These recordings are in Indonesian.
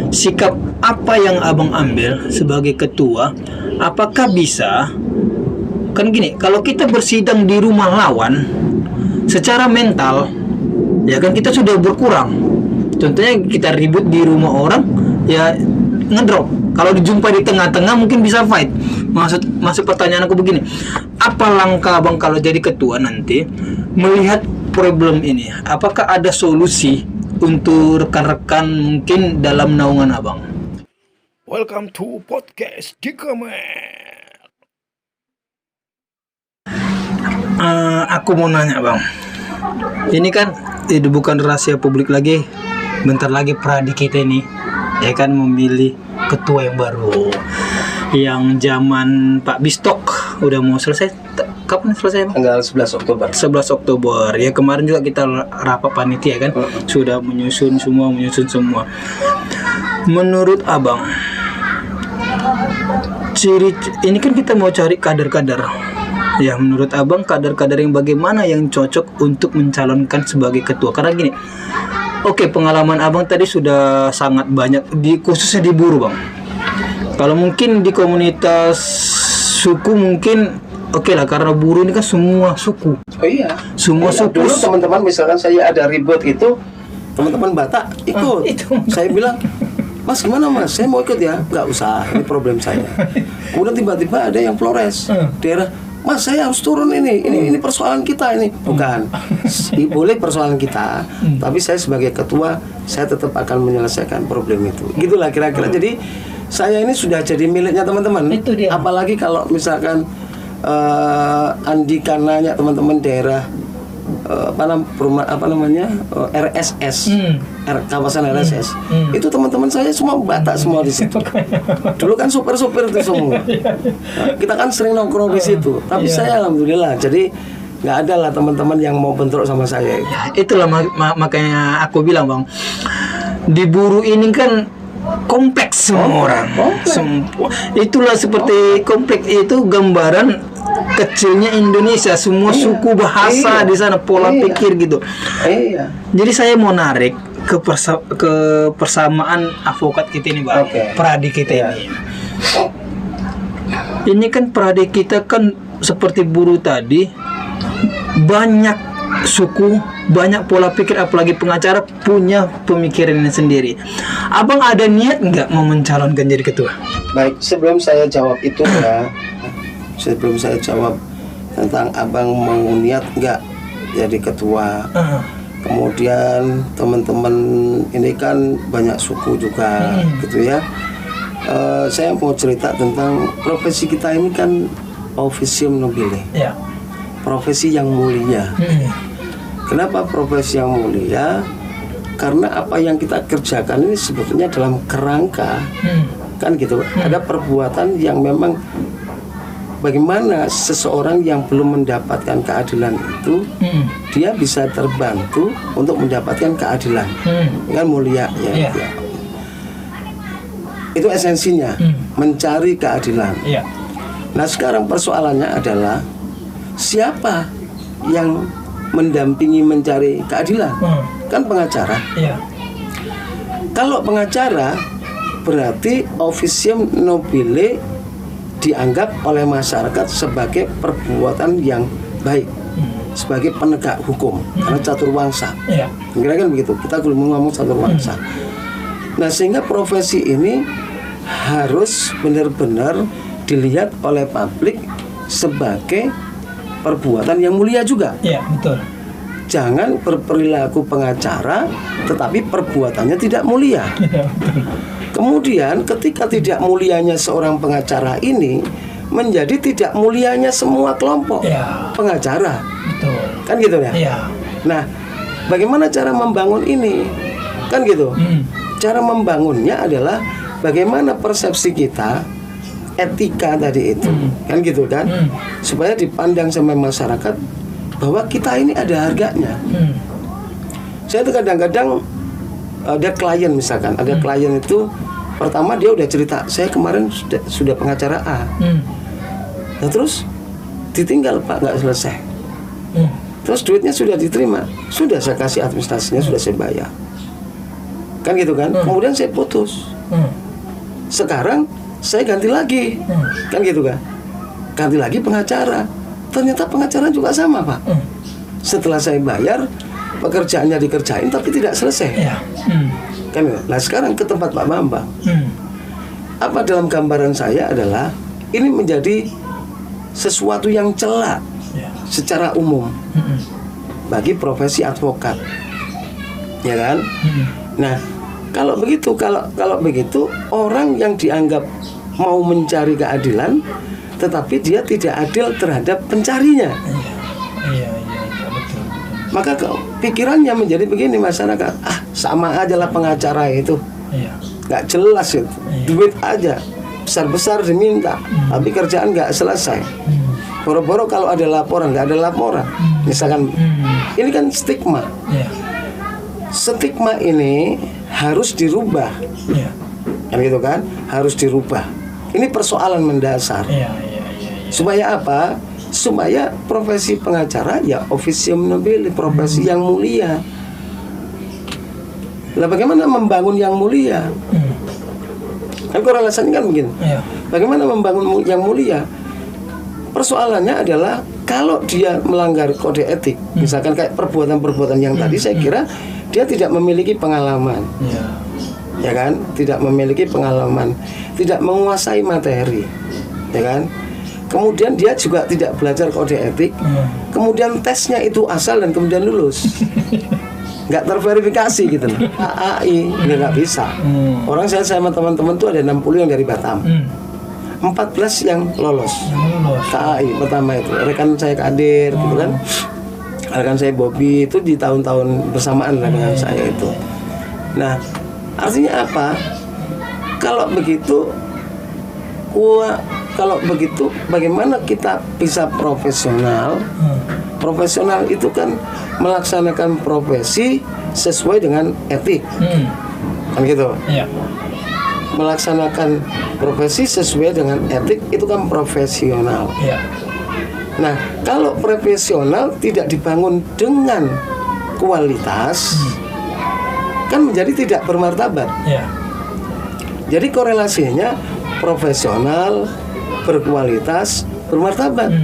sikap apa yang abang ambil sebagai ketua? Apakah bisa? Kan gini, kalau kita bersidang di rumah lawan, secara mental, ya kan kita sudah berkurang. Contohnya kita ribut di rumah orang, ya ngedrop. Kalau dijumpai di tengah-tengah mungkin bisa fight. Maksud pertanyaan aku begini, apa langkah abang kalau jadi ketua nanti melihat problem ini? Apakah ada solusi untuk rekan-rekan mungkin dalam naungan abang? Welcome to podcast Dikamer. Aku mau nanya bang, ini kan itu bukan rahasia publik lagi. Bentar lagi Pradi kita ini ya kan memilih ketua yang baru, yang zaman Pak Bistok udah mau selesai. Kapan selesai bang? Tanggal 11 Oktober. 11 Oktober. Ya kemarin juga kita rapat panitia kan, sudah menyusun semua. Menurut abang, ini kan kita mau cari kader-kader. Ya menurut abang kader-kader yang bagaimana yang cocok untuk mencalonkan sebagai ketua? Karena gini, oke, pengalaman abang tadi sudah sangat banyak khususnya di buruh bang. Kalau mungkin di komunitas suku mungkin oke lah, karena buruh ini kan semua suku. Oh iya. Semua suku. Dulu teman-teman misalkan saya ada ribut itu, teman-teman Batak ikut. Saya bilang, Mas gimana mas? Saya mau ikut ya. Nggak usah, ini problem saya. Kemudian tiba-tiba ada yang Flores daerah. Mas saya harus turun ini persoalan kita ini. Bukan, boleh persoalan kita, tapi saya sebagai ketua saya tetap akan menyelesaikan problem itu. Gitulah kira-kira. Jadi saya ini sudah jadi miliknya teman-teman. Apalagi kalau misalkan Andika nanya teman-teman daerah RSS, kawasan RSS, itu teman-teman saya semua Batak semua di situ. Dulu kan supir-supir itu semua. Nah, kita kan sering nongkrong di situ. Tapi saya alhamdulillah, jadi nggak ada lah teman-teman yang mau bentrok sama saya. Itulah makanya aku bilang bang, di buruh ini kan kompleks semua orang. Itulah seperti kompleks itu gambaran kecilnya Indonesia, semua suku bahasa di sana, pola pikir gitu. Jadi saya mau narik ke persamaan advokat kita ini bang, Pradi kita ini. Ini kan Pradi kita kan seperti buruh tadi, banyak suku, banyak pola pikir, apalagi pengacara punya pemikirannya sendiri. Abang ada niat nggak mau mencalonkan jadi ketua? Baik, sebelum saya jawab itu sebelum saya jawab tentang abang mau niat nggak jadi ketua, kemudian teman-teman ini kan banyak suku juga gitu ya. Saya mau cerita tentang profesi kita ini kan officium nobile, profesi yang mulia. Kenapa profesi yang mulia? Karena apa yang kita kerjakan ini sebetulnya dalam kerangka kan gitu, ada perbuatan yang memang bagaimana seseorang yang belum mendapatkan keadilan itu dia bisa terbantu untuk mendapatkan keadilan, kan mulia ya. Itu esensinya, mencari keadilan. Nah sekarang persoalannya adalah siapa yang mendampingi mencari keadilan? Kan pengacara. Kalau pengacara berarti officium nobile dianggap oleh masyarakat sebagai perbuatan yang baik, sebagai penegak hukum, karena catur wangsa. Kira-kira kan begitu. Kita belum ngomong catur wangsa. Nah sehingga profesi ini harus benar-benar dilihat oleh publik sebagai perbuatan yang mulia juga. Betul. Jangan berperilaku pengacara tetapi perbuatannya tidak mulia. Kemudian ketika tidak mulianya seorang pengacara ini menjadi tidak mulianya semua kelompok pengacara. Betul. Kan gitu ya? Nah, bagaimana cara membangun ini? Kan gitu. Cara membangunnya adalah bagaimana persepsi kita, etika tadi itu. Kan gitu kan? Supaya dipandang sama masyarakat bahwa kita ini ada harganya. Saya tuh kadang-kadang ada klien misalkan, ada klien itu pertama dia udah cerita, saya kemarin sudah pengacara A. Nah terus ditinggal Pak, nggak selesai. Terus duitnya sudah diterima, sudah saya kasih administrasinya, sudah saya bayar. Kan gitu kan. Kemudian saya putus. Sekarang saya ganti lagi, kan gitu kan? Ganti lagi pengacara. Ternyata pengacara juga sama, Pak. Setelah saya bayar, pekerjaannya dikerjain tapi tidak selesai. Ya. Kan? Nah sekarang ke tempat Pak Bambang. Apa dalam gambaran saya adalah ini menjadi sesuatu yang celak secara umum bagi profesi advokat, ya kan? Nah kalau begitu orang yang dianggap mau mencari keadilan, tetapi dia tidak adil terhadap pencarinya. Iya, betul. Maka pikirannya menjadi begini masyarakat, sama aja lah pengacara itu, nggak jelas itu, duit aja besar-besar diminta, tapi kerjaan nggak selesai. Boro-boro kalau ada laporan nggak ada laporan, misalkan, ini kan stigma. Stigma ini harus dirubah, kan gitu kan? Harus dirubah. Ini persoalan mendasar. Supaya apa? Supaya profesi pengacara ya officium nobile, profesi yang mulia. Lah bagaimana membangun yang mulia? Kan korelasinya kan begini. Bagaimana membangun yang mulia? Persoalannya adalah kalau dia melanggar kode etik, misalkan kayak perbuatan-perbuatan yang tadi, saya kira dia tidak memiliki pengalaman. Ya kan? Tidak memiliki pengalaman, tidak menguasai materi. Ya kan? Kemudian dia juga tidak belajar kode etik. Kemudian tesnya itu asal dan kemudian lulus. Nggak terverifikasi gitu loh. AAI nggak bisa. Orang saya sama teman-teman tuh ada 60 yang dari Batam, 14 yang lolos KAI pertama itu. Rekan saya Kadir gitu kan, rekan saya Bobby itu di tahun-tahun bersamaan dengan saya itu. Nah artinya apa? Kalau begitu bagaimana kita bisa profesional? Profesional itu kan melaksanakan profesi sesuai dengan etik, kan gitu. Melaksanakan profesi sesuai dengan etik itu kan profesional. Nah kalau profesional tidak dibangun dengan kualitas, kan menjadi tidak bermartabat. Jadi korelasinya profesional, berkualitas, bermartabat.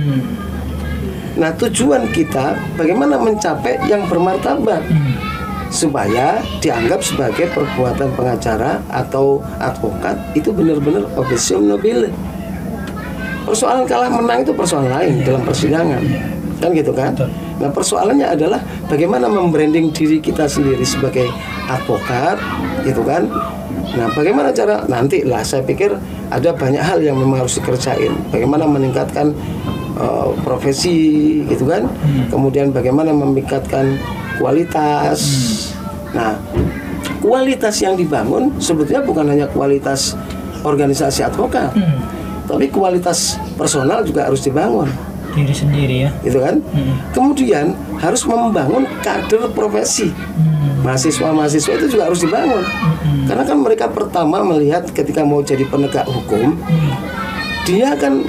Nah tujuan kita bagaimana mencapai yang bermartabat, supaya dianggap sebagai perbuatan pengacara atau advokat itu benar-benar officium nobile. Persoalan kalah menang itu persoalan lain dalam persidangan, kan gitu kan. Nah persoalannya adalah bagaimana membranding diri kita sendiri sebagai advokat, gitu kan. Nah bagaimana cara nanti lah, saya pikir ada banyak hal yang memang harus dikerjain. Bagaimana meningkatkan profesi, gitu kan. Kemudian bagaimana meningkatkan kualitas. Nah kualitas yang dibangun sebetulnya bukan hanya kualitas organisasi advokat, tapi kualitas personal juga harus dibangun, diri sendiri ya, gitu kan. Kemudian harus membangun kader profesi. Mahasiswa-mahasiswa itu juga harus dibangun, karena kan mereka pertama melihat ketika mau jadi penegak hukum, dia kan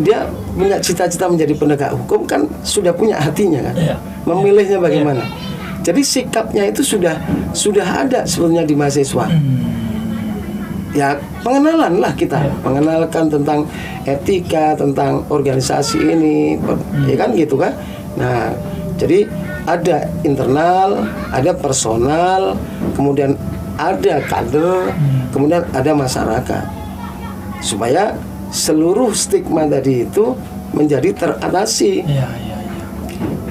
dia punya cita-cita menjadi penegak hukum, kan sudah punya hatinya kan, memilihnya bagaimana. Jadi sikapnya itu sudah ada sebetulnya di mahasiswa. Ya pengenalan lah kita, mengenalkan tentang etika, tentang organisasi ini, ya kan gitu kan. Nah jadi ada internal, ada personal, kemudian ada kader, kemudian ada masyarakat, supaya seluruh stigma tadi itu menjadi teratasi.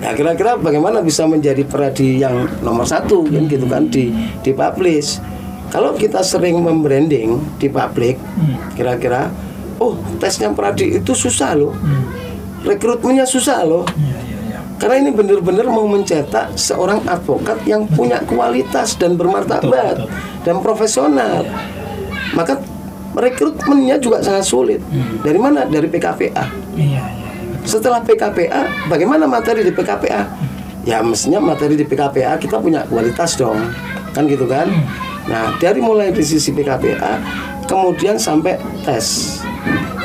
Ya kira-kira bagaimana bisa menjadi peradi yang nomor satu, kan gitu kan, di publish. Kalau kita sering membranding di publik, kira-kira tesnya peradi itu susah loh, rekrutmennya susah loh. Karena ini benar-benar mau mencetak seorang advokat yang punya kualitas dan bermartabat dan profesional. Maka rekrutmennya juga sangat sulit. Dari mana? Dari PKPA. Setelah PKPA, bagaimana materi di PKPA? Ya mestinya materi di PKPA kita punya kualitas dong, kan gitu kan. Nah dari mulai di sisi PKPA, kemudian sampai tes.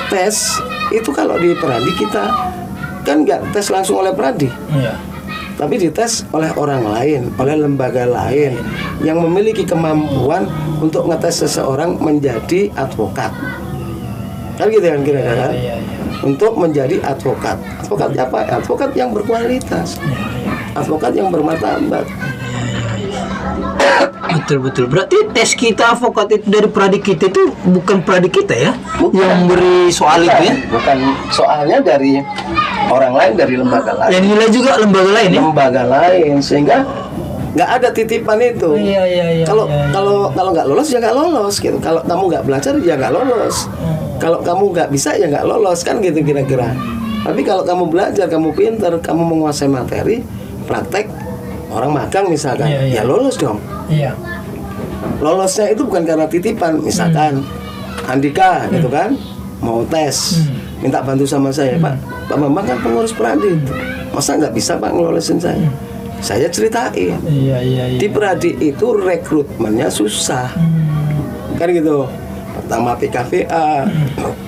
Tes itu kalau di peradi kita kan nggak tes langsung oleh peradi, tapi dites oleh orang lain, oleh lembaga lain yang memiliki kemampuan untuk ngetes seseorang menjadi advokat. Kan gitu kan kira-kira kan? Untuk menjadi advokat. Advokat apa? Advokat yang berkualitas. Advokat yang bermartabat. Betul. Berarti tes kita advokat itu dari pradik kita itu bukan pradik kita ya? Bukan. Yang beri soal itu ya? Bukan, soalnya dari orang lain, dari lembaga lain. Yang nilai juga lembaga lain ya? Lembaga lain, sehingga nggak ada titipan itu. Iya. Kalau nggak lolos ya nggak lolos gitu. Kalau kamu nggak belajar ya nggak lolos. Kalau kamu nggak bisa ya nggak lolos, kan gitu kira-kira. Tapi kalau kamu belajar, kamu pintar, kamu menguasai materi, praktek, orang magang misalkan, ya lolos dong. Iya. Lolosnya itu bukan karena titipan, misalkan Andika gitu kan, mau tes, minta bantu sama saya, Pak Bambang kan pengurus Pradi, masa nggak bisa Pak ngelolosin saya? Saya ceritain. Iya. Di Pradi itu rekrutmennya susah, kan gitu. Pertama PKVA,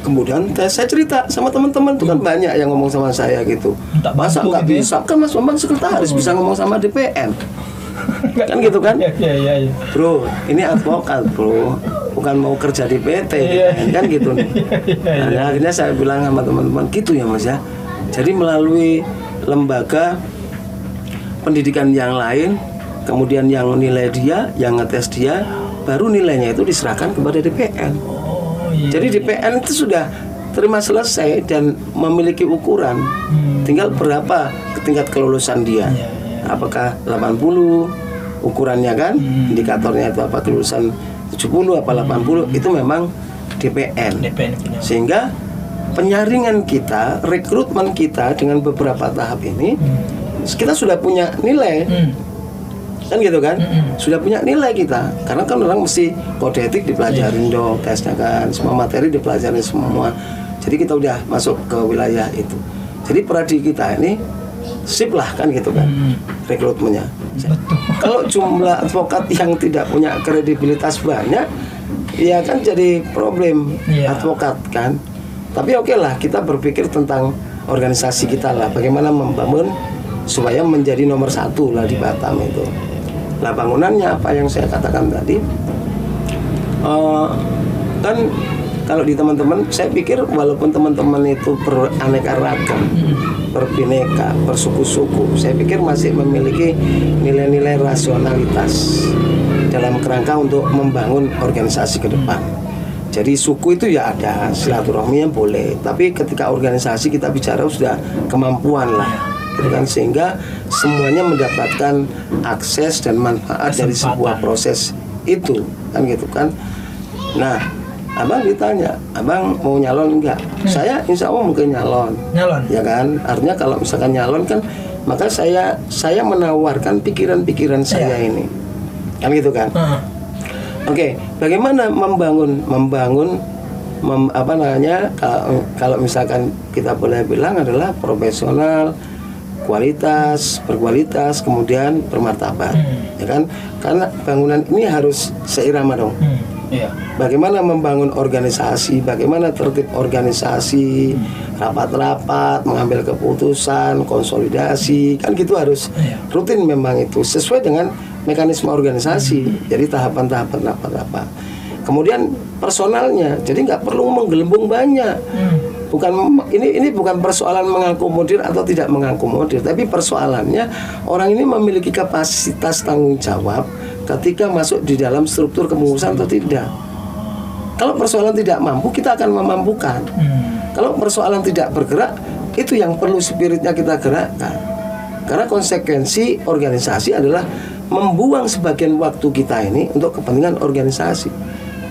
kemudian tes. Saya cerita sama teman-teman tuh kan banyak yang ngomong sama saya gitu. Masa nggak bisa? Kan Mas Bambang sekretaris bisa ngomong sama DPN. Kan gitu kan? Iya. Bro, ini advokat bro, bukan mau kerja di PT, kan gitu. Nah, akhirnya saya bilang sama teman-teman gitu ya Mas ya. Jadi melalui lembaga pendidikan yang lain, kemudian yang nilai dia, yang ngetes dia, baru nilainya itu diserahkan kepada DPN. Jadi DPN itu sudah terima selesai dan memiliki ukuran. Tinggal berapa tingkat kelulusan dia. Apakah 80 ukurannya kan, indikatornya itu apa, kelulusan 70 apa 80, itu memang DPN. Sehingga penyaringan kita, rekrutmen kita dengan beberapa tahap ini, kita sudah punya nilai. Kan gitu kan, sudah punya nilai kita, karena kan orang mesti kode etik dipelajarin dong, tesnya kan, semua materi dipelajarin semua. Jadi kita udah masuk ke wilayah itu. Jadi pradi kita ini sip lah kan gitu kan, rekrutmennya. Kalau jumlah advokat yang tidak punya kredibilitas banyak, ya kan jadi problem advokat kan. Tapi oke lah, kita berpikir tentang organisasi kita lah, bagaimana membangun supaya menjadi nomor 1 lah di Batam itu. Nah bangunannya apa yang saya katakan tadi, kan kalau di teman-teman, saya pikir walaupun teman-teman itu beraneka ragam, berbineka, bersuku-suku, saya pikir masih memiliki nilai-nilai rasionalitas dalam kerangka untuk membangun organisasi ke depan. Jadi suku itu ya ada, silaturahmi yang boleh, tapi ketika organisasi kita bicara sudah kemampuan lah, gitu kan, sehingga semuanya mendapatkan akses dan manfaat dari sebuah proses itu, kan gitu kan. Nah, abang ditanya, abang mau nyalon enggak? Saya insya Allah mungkin nyalon, ya kan. Artinya kalau misalkan nyalon kan, maka saya menawarkan pikiran-pikiran saya ini, kan gitu kan. Oke, bagaimana membangun kalau misalkan kita boleh bilang adalah profesional, berkualitas, kemudian bermartabat, ya kan? Karena bangunan ini harus seirama dong. Bagaimana membangun organisasi, bagaimana tertib organisasi, rapat-rapat, mengambil keputusan, konsolidasi, kan gitu harus rutin memang itu sesuai dengan mekanisme organisasi. Jadi tahapan-tahapan rapat-rapat. Kemudian personalnya, jadi nggak perlu menggelembung banyak. Ini bukan persoalan mengakomodir atau tidak mengakomodir, tapi persoalannya orang ini memiliki kapasitas tanggung jawab ketika masuk di dalam struktur kepengurusan atau tidak. Kalau persoalan tidak mampu, kita akan memampukan. Kalau persoalan tidak bergerak, itu yang perlu spiritnya kita gerakkan. Karena konsekuensi organisasi adalah membuang sebagian waktu kita ini untuk kepentingan organisasi,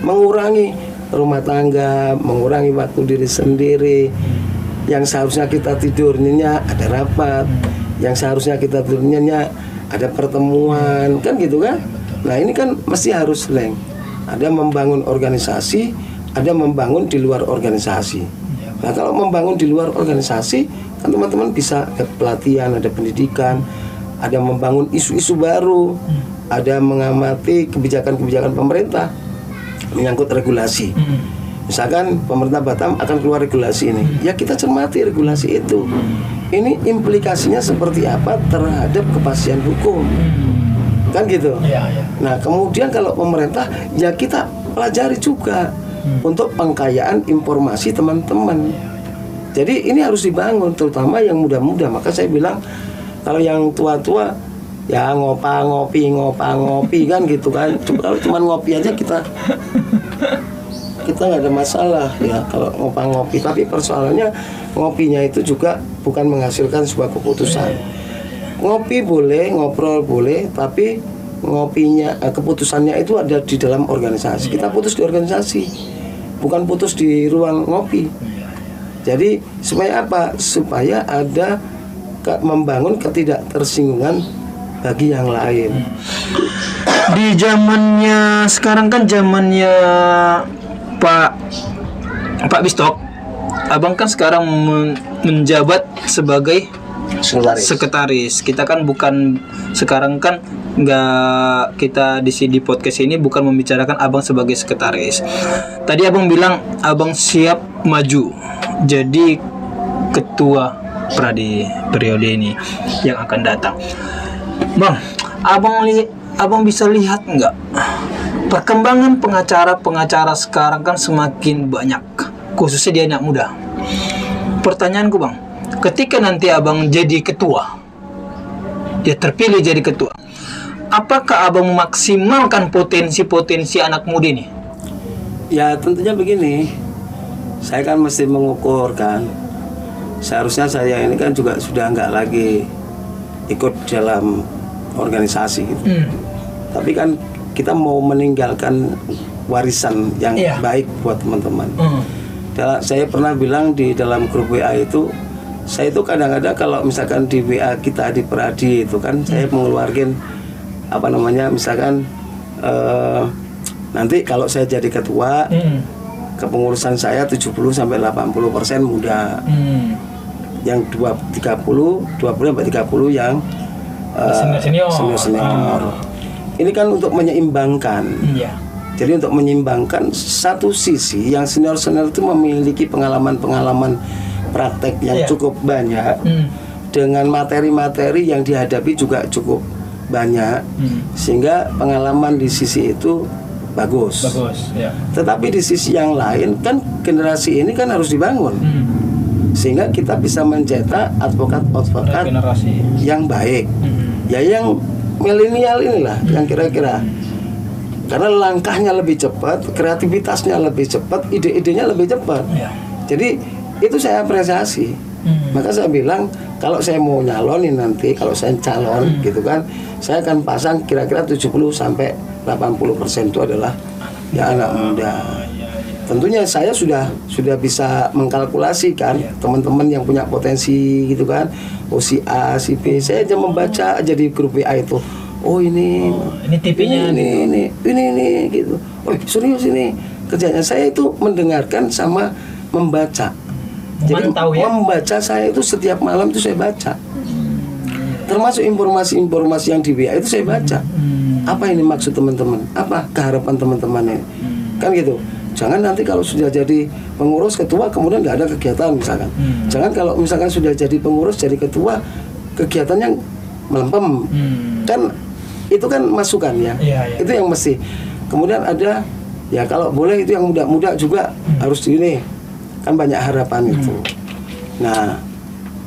mengurangi rumah tangga, mengurangi waktu diri sendiri. Yang seharusnya kita tidurnya ada rapat, yang seharusnya kita tidurnya ada pertemuan, kan gitu kan. Nah ini kan mesti harus leng. Ada membangun organisasi, ada membangun di luar organisasi. Nah kalau membangun di luar organisasi, kan teman-teman bisa ada pelatihan, ada pendidikan, ada membangun isu-isu baru, ada mengamati kebijakan-kebijakan pemerintah menyangkut regulasi. Misalkan pemerintah Batam akan keluar regulasi ini, ya kita cermati regulasi itu. Ini implikasinya seperti apa terhadap kepastian hukum, kan gitu. Nah kemudian kalau pemerintah, ya kita pelajari juga untuk pengkayaan informasi teman-teman. Jadi ini harus dibangun, terutama yang muda-muda. Maka saya bilang kalau yang tua-tua ya ngopi kan gitu kan. Kalau cuma ngopi aja kita nggak ada masalah ya kalau ngopi. Tapi persoalannya ngopinya itu juga bukan menghasilkan sebuah keputusan. Ngopi boleh, ngobrol boleh, tapi ngopinya keputusannya itu ada di dalam organisasi. Kita putus di organisasi, bukan putus di ruang ngopi. Jadi supaya apa? Supaya ada membangun ketidaktersinggungan bagi yang lain. Di zamannya sekarang kan zamannya Pak Bistok, abang kan sekarang menjabat sebagai sekretaris. Kita kan bukan sekarang kan nggak, kita di podcast ini bukan membicarakan abang sebagai sekretaris. Tadi abang bilang abang siap maju jadi ketua Pradi periode ini yang akan datang. Bang, abang bisa lihat nggak perkembangan pengacara sekarang kan semakin banyak, khususnya di anak muda. Pertanyaanku bang, ketika nanti abang jadi ketua, ya terpilih jadi ketua, apakah abang memaksimalkan potensi anak muda ini? Ya tentunya begini, saya kan mesti mengukur kan. Seharusnya saya ini kan juga sudah nggak lagi ikut dalam organisasi gitu. Tapi kan kita mau meninggalkan warisan yang baik buat teman-teman. Saya pernah bilang di dalam grup WA itu, saya itu kadang-kadang kalau misalkan di WA kita di Pradi itu kan saya mengeluarkan misalkan nanti kalau saya jadi ketua, kepengurusan saya 70-80% muda, yang 20-30 yang senior. Ini kan untuk menyeimbangkan. Jadi untuk menyeimbangkan satu sisi yang senior itu memiliki pengalaman praktek yang cukup banyak, dengan materi-materi yang dihadapi juga cukup banyak, sehingga pengalaman di sisi itu bagus. Tetapi di sisi yang lain kan generasi ini kan harus dibangun, sehingga kita bisa mencetak advokat yang baik, ya yang milenial inilah yang kira-kira, karena langkahnya lebih cepat, kreativitasnya lebih cepat, ide-idenya lebih cepat. Jadi itu saya apresiasi. Maka saya bilang kalau saya mau nyalonin nanti, kalau saya calon gitu kan, saya akan pasang kira-kira 70-80% itu adalah ya anak muda. Tentunya saya sudah bisa mengkalkulasi kan, teman-teman yang punya potensi gitu kan, si A, si B, saya aja membaca aja di grup WA itu. Oh ini tipenya ini gitu. Oh serius ini kerjanya. Saya itu mendengarkan sama membaca. Jadi membaca saya itu setiap malam itu saya baca. Termasuk informasi-informasi yang di WA itu saya baca. Apa ini maksud teman-teman? Apa keharapan teman-teman ini? Kan gitu. Jangan nanti kalau sudah jadi pengurus ketua kemudian nggak ada kegiatan misalkan. Jangan kalau misalkan sudah jadi pengurus jadi ketua kegiatannya melempem. Kan itu kan masukan ya. Itu yang mesti. Kemudian ada ya kalau boleh itu yang muda-muda juga harus ini. Kan banyak harapan itu. Nah,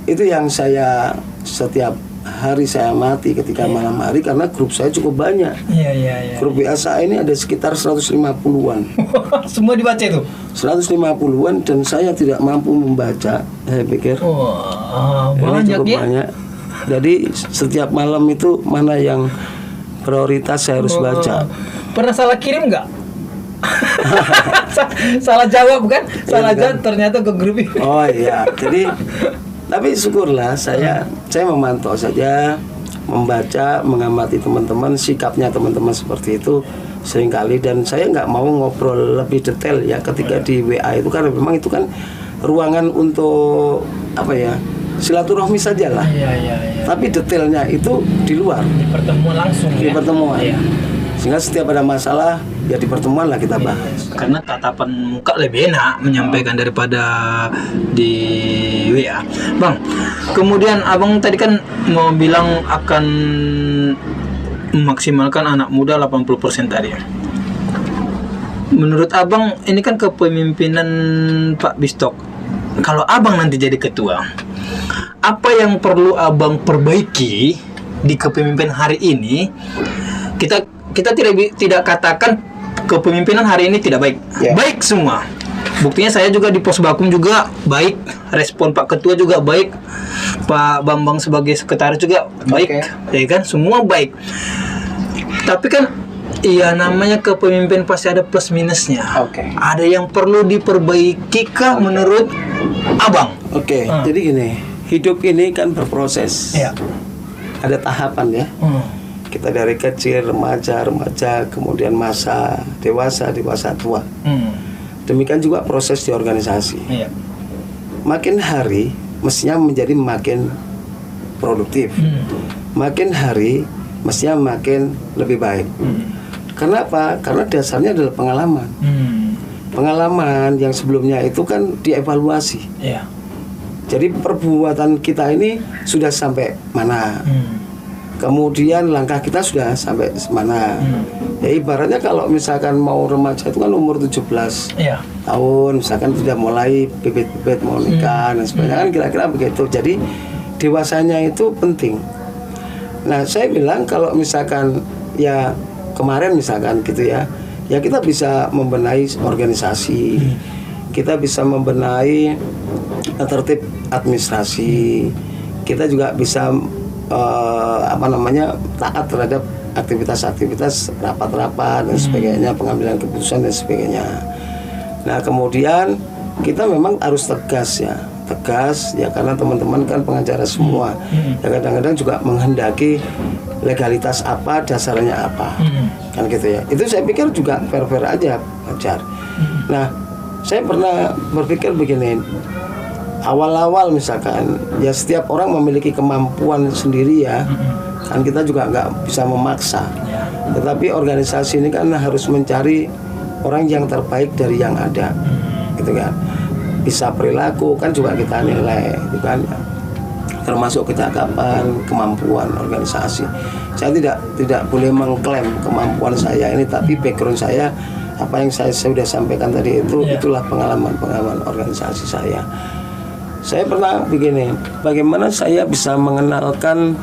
itu yang saya setiap hari saya amati ketika malam hari karena grup saya cukup banyak. Grup WA saya ini ada sekitar 150-an. Semua dibaca itu? 150-an dan saya tidak mampu membaca, saya pikir. Ini cukup banyak. Jadi setiap malam itu mana yang prioritas saya harus baca. Pernah salah kirim nggak? Salah jawab kan? Salah jawab ternyata ke grup ini. Oh iya, jadi tapi syukurlah saya memantau saja, membaca, mengamati teman-teman, sikapnya teman-teman seperti itu seringkali, dan saya nggak mau ngobrol lebih detail ya ketika di WA itu karena memang itu kan ruangan untuk apa ya, silaturahmi saja lah. Tapi detailnya itu di luar. Di pertemuan langsung. Di pertemuan. Sehingga setiap ada masalah ya di pertemuan lah kita bahas. Karena tatapan muka lebih enak menyampaikan daripada di WA. Bang, kemudian abang tadi kan mau bilang akan memaksimalkan anak muda 80% tadi. Menurut abang ini kan kepemimpinan Pak Bistok. Kalau abang nanti jadi ketua, apa yang perlu abang perbaiki di kepemimpinan hari ini? Kita tidak katakan kepemimpinan hari ini tidak baik. Baik semua. Buktinya saya juga di Posbakum juga baik, respon Pak Ketua juga baik, Pak Bambang sebagai sekretaris juga baik, ya kan, semua baik. Tapi kan, iya namanya kepemimpinan pasti ada plus minusnya. Ada yang perlu diperbaiki kah menurut abang? Jadi gini, hidup ini kan berproses. Ada tahapan ya. Kita dari kecil, remaja, kemudian masa dewasa tua. Demikian juga proses di organisasi. Makin hari mestinya menjadi makin produktif. Makin hari mestinya makin lebih baik. Kenapa? Karena dasarnya adalah pengalaman. Pengalaman yang sebelumnya itu kan dievaluasi. Jadi perbuatan kita ini sudah sampai mana? Kemudian langkah kita sudah sampai mana? Ya ibaratnya kalau misalkan mau remaja itu kan umur 17 tahun, misalkan sudah mulai bibit-bibit mau nikah dan sebagainya, kan kira-kira begitu. Jadi dewasanya itu penting. Nah saya bilang kalau misalkan ya kemarin misalkan gitu ya kita bisa membenahi organisasi, kita bisa membenahi tertib administrasi, kita juga bisa taat terhadap aktivitas-aktivitas rapat-rapat dan sebagainya, pengambilan keputusan dan sebagainya. Nah kemudian kita memang harus tegas ya karena teman-teman kan pengacara semua. Ya kadang-kadang juga menghendaki legalitas apa, dasarnya apa, kan gitu ya. Itu saya pikir juga fair-fair aja, wajar. Nah saya pernah berpikir begini. Awal-awal misalkan ya setiap orang memiliki kemampuan sendiri ya, kan kita juga nggak bisa memaksa. Tetapi organisasi ini kan harus mencari orang yang terbaik dari yang ada, gitu kan. Bisa perilaku kan juga kita nilai, gitu kan. Termasuk kecakapan, kemampuan organisasi. Saya tidak boleh mengklaim kemampuan saya ini, tapi background saya, apa yang saya sudah sampaikan tadi itulah pengalaman organisasi saya. Saya pernah begini, bagaimana saya bisa mengenalkan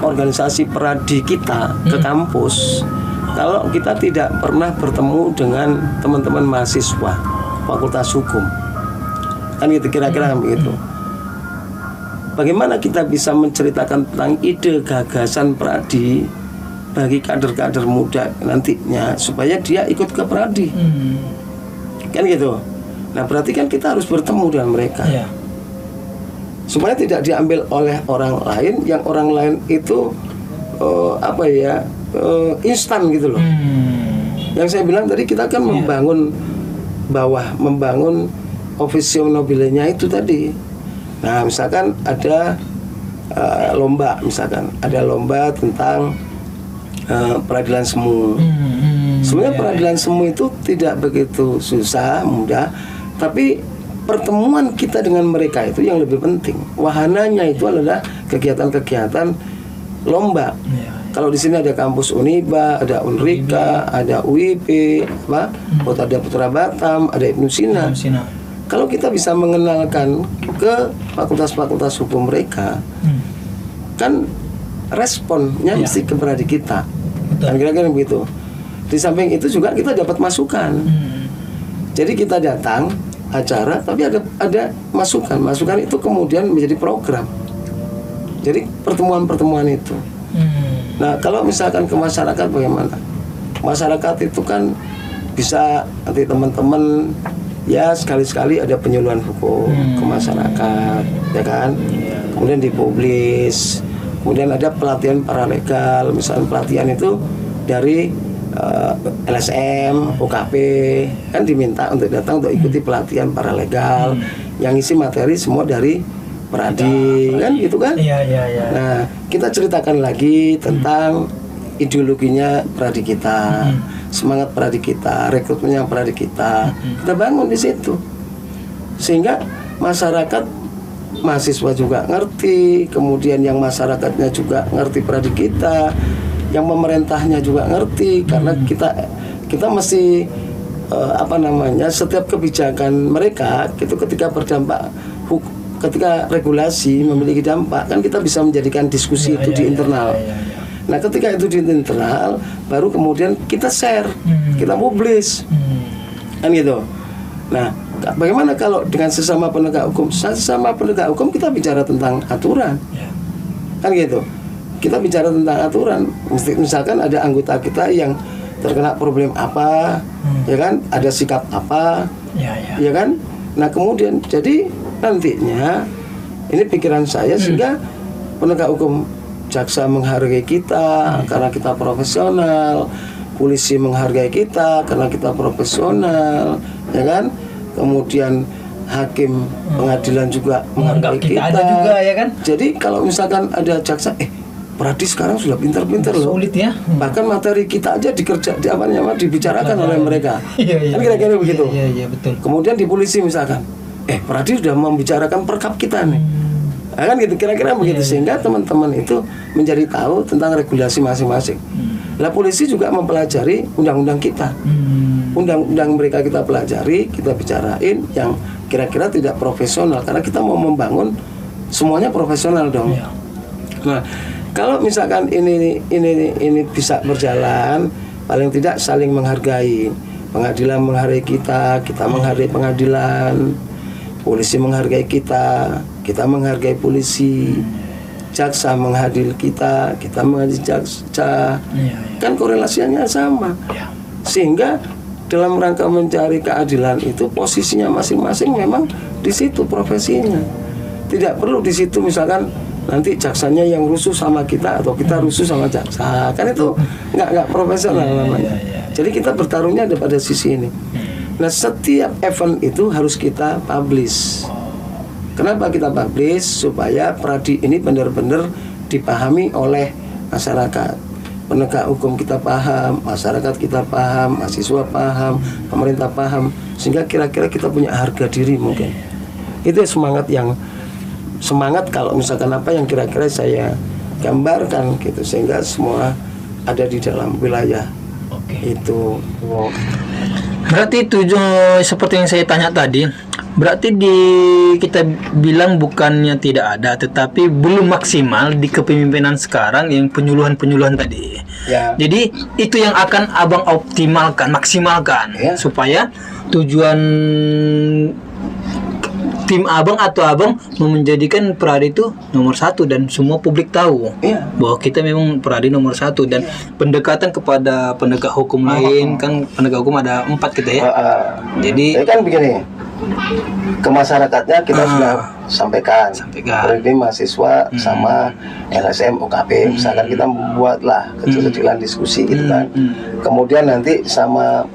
organisasi Peradi kita ke kampus kalau kita tidak pernah bertemu dengan teman-teman mahasiswa Fakultas Hukum, kan gitu kira-kira begitu. Bagaimana kita bisa menceritakan tentang ide gagasan Peradi bagi kader-kader muda nantinya supaya dia ikut ke Peradi, kan gitu. Nah berarti kan kita harus bertemu dengan mereka, supaya tidak diambil oleh orang lain, yang orang lain itu instan gitu loh. Yang saya bilang tadi kita kan membangun officio nobilenya itu tadi. Nah misalkan ada lomba, ada lomba tentang peradilan semu. Sebenarnya peradilan semu itu tidak begitu susah, mudah. Tapi pertemuan kita dengan mereka itu yang lebih penting. Wahananya itu adalah kegiatan-kegiatan lomba. Kalau di sini ada kampus Uniba, ada Unrika, ada UIP, ada Putra Batam, ada Ibnu Sina. Kalau kita bisa mengenalkan ke fakultas-fakultas hukum mereka, kan responnya mesti ke Peradi kita. Dan kira-kira begitu. Di samping itu juga kita dapat masukan. Jadi kita datang acara tapi ada masukan itu kemudian menjadi program. Jadi pertemuan itu. Nah kalau misalkan ke masyarakat bagaimana? Masyarakat itu kan bisa nanti teman-teman ya sekali-sekali ada penyuluhan hukum ke masyarakat, ya kan? Kemudian dipublis, kemudian ada pelatihan paralegal, misalnya pelatihan itu dari LSM, UKP kan diminta untuk datang untuk ikuti pelatihan paralegal yang isi materi semua dari Peradi, kan gitu kan? Nah kita ceritakan lagi tentang ideologinya pradi kita, semangat pradi kita, rekrutmennya pradi kita, kita bangun di situ, sehingga masyarakat, mahasiswa juga ngerti, kemudian yang masyarakatnya juga ngerti pradi kita, yang pemerintahnya juga ngerti, karena kita mesti setiap kebijakan mereka itu ketika berdampak, ketika regulasi memiliki dampak, kan kita bisa menjadikan diskusi itu di internal. Nah, ketika itu di internal, baru kemudian kita share, kita publish, kan gitu. Nah, bagaimana kalau dengan sesama penegak hukum? Sesama penegak hukum kita bicara tentang aturan, kan gitu. Kita bicara tentang aturan. Misalkan ada anggota kita yang terkena problem apa, ya kan? Ada sikap apa, ya kan? Nah, kemudian jadi nantinya ini pikiran saya sehingga penegak hukum, jaksa menghargai kita karena kita profesional, polisi menghargai kita karena kita profesional, ya kan? Kemudian hakim pengadilan juga menghargai kita. Ada juga, ya kan? Jadi kalau misalkan ada jaksa, Pradi sekarang sudah pintar-pintar loh. Sulit ya. Bahkan materi kita aja dibicarakan oleh mereka. Kan kira-kira begitu. Iya, betul. Kemudian di polisi misalkan, Pradi sudah membicarakan perkap kita nih. Nah, kan gitu, kira-kira begitu, sehingga teman-teman itu menjadi tahu tentang regulasi masing-masing. Lah polisi juga mempelajari undang-undang kita, undang-undang mereka kita pelajari, kita bicarain yang kira-kira tidak profesional, karena kita mau membangun semuanya profesional dong. Nah, kalau misalkan ini bisa berjalan, paling tidak saling menghargai, pengadilan menghargai kita, kita menghargai pengadilan, polisi menghargai kita menghargai polisi, jaksa menghargai kita menghargai jaksa, kan korelasinya sama, sehingga dalam rangka mencari keadilan itu posisinya masing-masing memang di situ profesinya, tidak perlu di situ misalkan nanti jaksanya yang rusuh sama kita atau kita rusuh sama jaksa, kan itu nggak profesional namanya. Jadi kita bertarungnya ada pada sisi ini. Nah, setiap event itu harus kita publish. Kenapa kita publish? Supaya pradi ini benar-benar dipahami oleh masyarakat. Penegak hukum kita paham, masyarakat kita paham, mahasiswa paham, pemerintah paham, sehingga kira-kira kita punya harga diri mungkin. Itu semangat kalau misalkan apa yang kira-kira saya gambarkan gitu, sehingga semua ada di dalam wilayah itu. Berarti itu seperti yang saya tanya tadi, berarti kita bilang bukannya tidak ada, tetapi belum maksimal di kepemimpinan sekarang yang penyuluhan tadi. Jadi itu yang akan abang optimalkan, maksimalkan, supaya tujuan tim abang atau abang menjadikan Pradi itu nomor 1 dan semua publik tahu bahwa kita memang Pradi nomor 1, dan pendekatan kepada penegak hukum lain, kan penegak hukum ada 4 kita ya. Jadi kan begini, ke masyarakatnya kita sudah sampaikan. Ini mahasiswa sama LSM UKP, misalkan kita membuatlah kecil-kecilan diskusi gitu kan. Kemudian nanti sama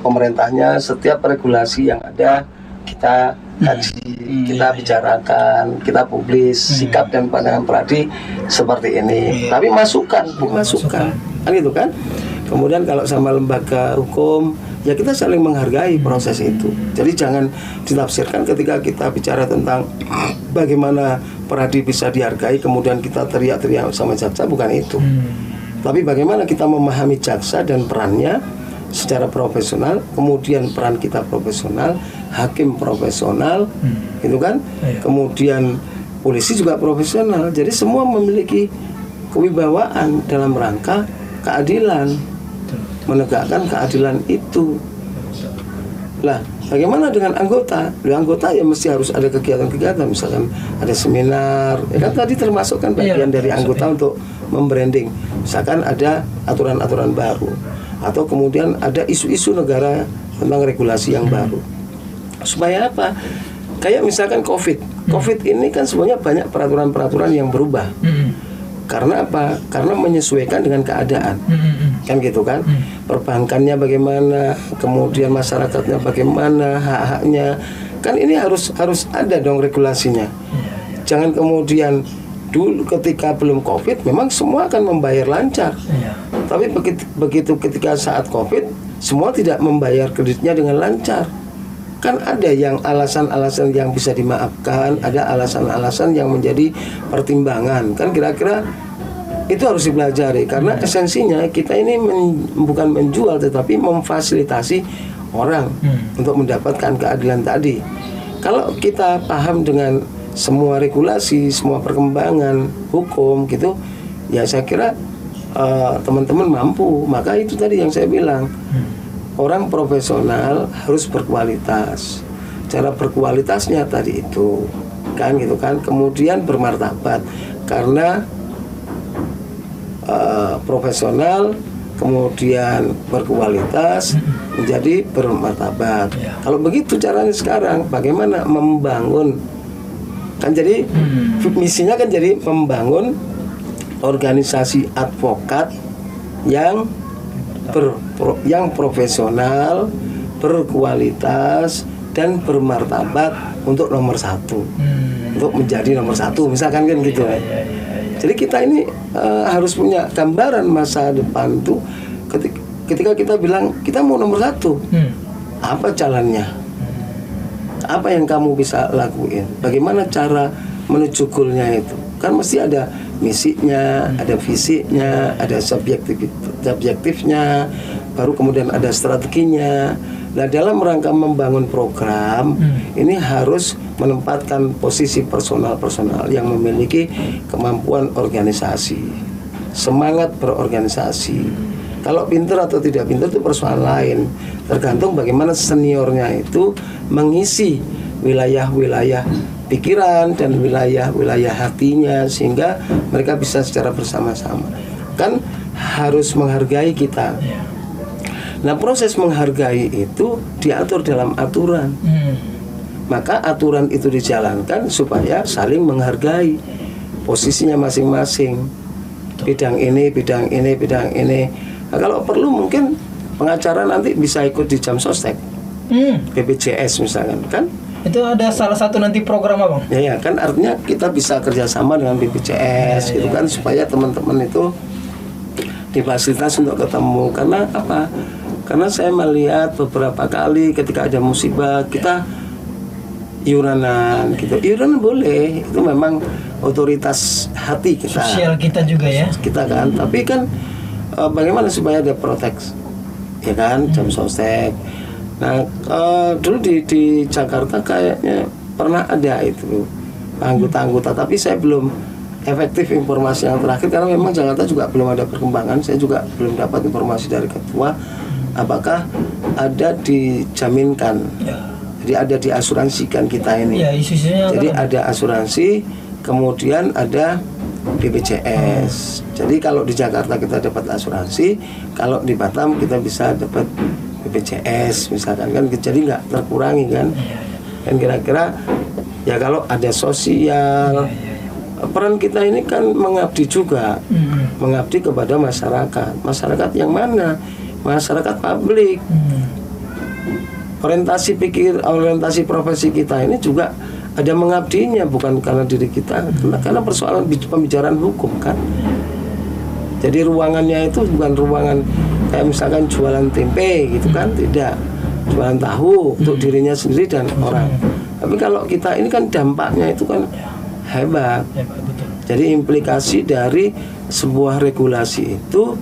pemerintahnya, setiap regulasi yang ada kita kaji, kita bicarakan, kita publis sikap dan pandangan Pradi seperti ini. Tapi masukan, kan gitu kan. Kemudian kalau sama lembaga hukum, ya kita saling menghargai proses itu. Jadi jangan ditafsirkan ketika kita bicara tentang bagaimana Pradi bisa dihargai, kemudian kita teriak-teriak sama jaksa, bukan itu. Tapi bagaimana kita memahami jaksa dan perannya secara profesional, kemudian peran kita profesional, hakim profesional, gitu kan? Kemudian polisi juga profesional. Jadi semua memiliki kewibawaan dalam rangka keadilan, menegakkan keadilan itu. Lah, bagaimana dengan anggota? Anggota ya mesti harus ada kegiatan-kegiatan, misalkan ada seminar, ya kan tadi termasuk kan bagian dari anggota untuk membranding. Misalkan ada aturan-aturan baru, atau kemudian ada isu-isu negara tentang regulasi yang baru. Supaya apa? Kayak misalkan COVID ini kan sebenarnya banyak peraturan-peraturan yang berubah. Karena apa? Karena menyesuaikan dengan keadaan. Kan gitu kan? Perbankannya bagaimana, kemudian masyarakatnya bagaimana, hak-haknya. Kan ini harus ada dong regulasinya. Jangan kemudian dulu ketika belum COVID memang semua akan membayar lancar. Tapi begitu ketika saat COVID, semua tidak membayar kreditnya dengan lancar. Kan ada yang alasan-alasan yang bisa dimaafkan, ada alasan-alasan yang menjadi pertimbangan. Kan kira-kira itu harus dipelajari, karena esensinya kita ini bukan menjual tetapi memfasilitasi orang untuk mendapatkan keadilan tadi. Kalau kita paham dengan semua regulasi, semua perkembangan hukum gitu, ya saya kira teman-teman mampu. Maka itu tadi yang saya bilang, orang profesional harus berkualitas. Cara berkualitasnya tadi itu kan gitu kan, kemudian bermartabat, karena profesional kemudian berkualitas menjadi bermartabat. Kalau begitu caranya sekarang bagaimana membangun, kan jadi misinya kan jadi membangun organisasi advokat yang yang profesional, berkualitas dan bermartabat untuk nomor satu, untuk menjadi nomor satu misalkan kan gitu. Jadi kita ini harus punya gambaran masa depan tuh ketika kita bilang kita mau nomor satu, apa jalannya, apa yang kamu bisa lakuin, bagaimana cara menuju goalnya itu. Kan mesti ada misinya, ada visinya, ada subjektifnya, baru kemudian ada strateginya. Nah, dalam rangka membangun program ini harus menempatkan posisi personal yang memiliki kemampuan organisasi, semangat berorganisasi. Kalau pintar atau tidak pintar itu persoalan lain, tergantung bagaimana seniornya itu mengisi wilayah-wilayah pikiran dan wilayah-wilayah hatinya, sehingga mereka bisa secara bersama-sama. Kan harus menghargai kita. Nah, proses menghargai itu diatur dalam aturan. Maka aturan itu dijalankan supaya saling menghargai posisinya masing-masing. Bidang ini. Nah, kalau perlu mungkin pengacara nanti bisa ikut di jam sostek, BPJS misalkan, kan? Itu ada salah satu nanti program Abang? Ya kan, artinya kita bisa kerjasama dengan BPJS gitu kan, supaya teman-teman itu difasilitas untuk ketemu. Karena apa? Karena saya melihat beberapa kali ketika ada musibah kita iuranan gitu. Iuran boleh, itu memang otoritas hati kita. Sosial kita juga ya. Kita kan, tapi kan bagaimana supaya ada proteks, ya kan, jam sostek. Nah, dulu di Jakarta kayaknya pernah ada itu anggota-anggota, tapi saya belum efektif informasi yang terakhir karena memang Jakarta juga belum ada perkembangan. Saya juga belum dapat informasi dari ketua apakah ada dijaminkan. Jadi ada diasuransikan kita ini. Jadi ada asuransi, kemudian ada BPJS. Jadi kalau di Jakarta kita dapat asuransi, kalau di Batam kita bisa dapat BPJS misalkan, kan jadi nggak terkurangi kan. Dan kira-kira ya kalau ada sosial, peran kita ini kan mengabdi juga, mengabdi kepada masyarakat. Masyarakat yang mana? Masyarakat publik. Orientasi profesi kita ini juga ada mengabdinya, bukan karena diri kita, karena persoalan pembicaraan hukum kan. Jadi ruangannya itu bukan ruangan kayak misalkan jualan tempe gitu kan, tidak, jualan tahu untuk dirinya sendiri dan orang. Tapi kalau kita ini kan dampaknya itu kan hebat. Jadi implikasi dari sebuah regulasi itu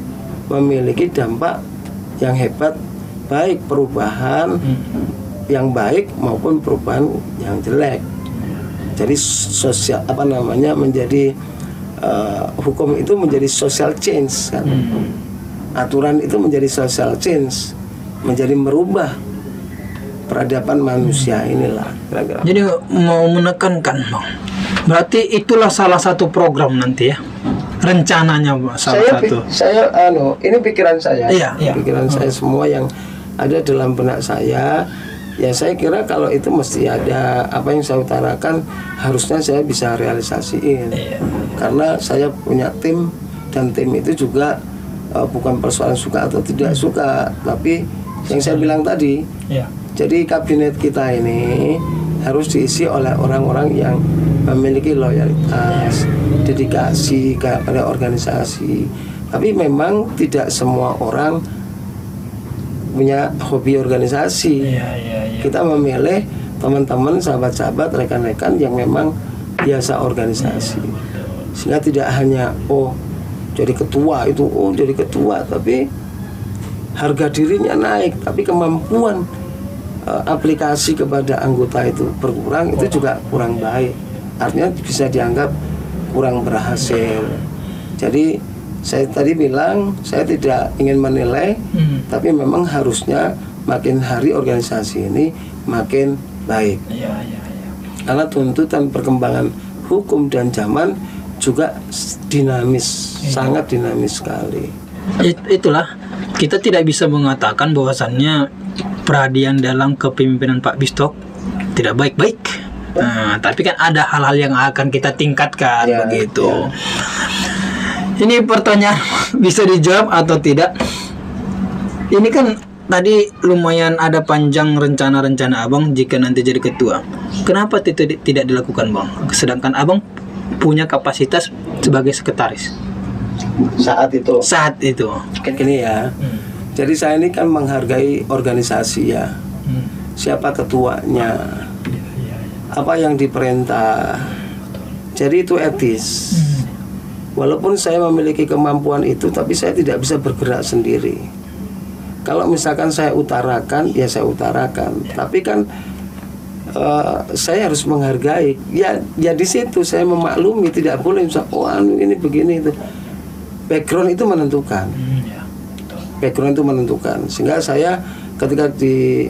memiliki dampak yang hebat, baik perubahan yang baik maupun perubahan yang jelek. Jadi sosial menjadi hukum itu menjadi social change kan. Aturan itu menjadi social change, menjadi merubah peradaban manusia inilah kira-kira. Jadi mau menekankan Bang, berarti itulah salah satu program nanti ya, rencananya satu. Ini pikiran saya. Pikiran saya semua yang ada dalam benak saya. Ya saya kira kalau itu mesti ada, apa yang saya utarakan harusnya saya bisa realisasiin. Karena saya punya tim, dan tim itu juga bukan persoalan suka atau tidak suka, tapi yang saya bilang tadi. Jadi kabinet kita ini harus diisi oleh orang-orang yang memiliki loyalitas, dedikasi kepada organisasi, Tapi memang tidak semua orang punya hobi organisasi. Kita memilih teman-teman, sahabat-sahabat, rekan-rekan yang memang biasa organisasi. Sehingga tidak hanya jadi ketua itu, jadi ketua, tapi harga dirinya naik, tapi kemampuan aplikasi kepada anggota itu berkurang, itu juga kurang baik. Artinya bisa dianggap kurang berhasil. Jadi saya tadi bilang saya tidak ingin menilai, tapi memang harusnya makin hari organisasi ini makin baik. Karena tuntutan perkembangan hukum dan zaman juga dinamis, sangat dinamis sekali. Itulah kita tidak bisa mengatakan bahwasannya peradilan dalam kepemimpinan Pak Bistok tidak baik-baik. Tapi kan ada hal-hal yang akan kita tingkatkan begitu. Ini pertanyaan bisa dijawab atau tidak? Ini kan tadi lumayan ada panjang rencana-rencana Abang jika nanti jadi ketua. Kenapa tidak dilakukan, Bang? Sedangkan Abang punya kapasitas sebagai sekretaris saat itu. Gini ya. Jadi saya ini kan menghargai organisasi ya. Siapa ketuanya? Apa yang diperintah? Jadi itu etis. Walaupun saya memiliki kemampuan itu, tapi saya tidak bisa bergerak sendiri. Kalau misalkan saya utarakan, ya saya utarakan. Tapi kan saya harus menghargai. Ya di situ saya memaklumi, tidak boleh misalnya, ini begini itu. Background itu menentukan. Background itu menentukan. Sehingga saya ketika di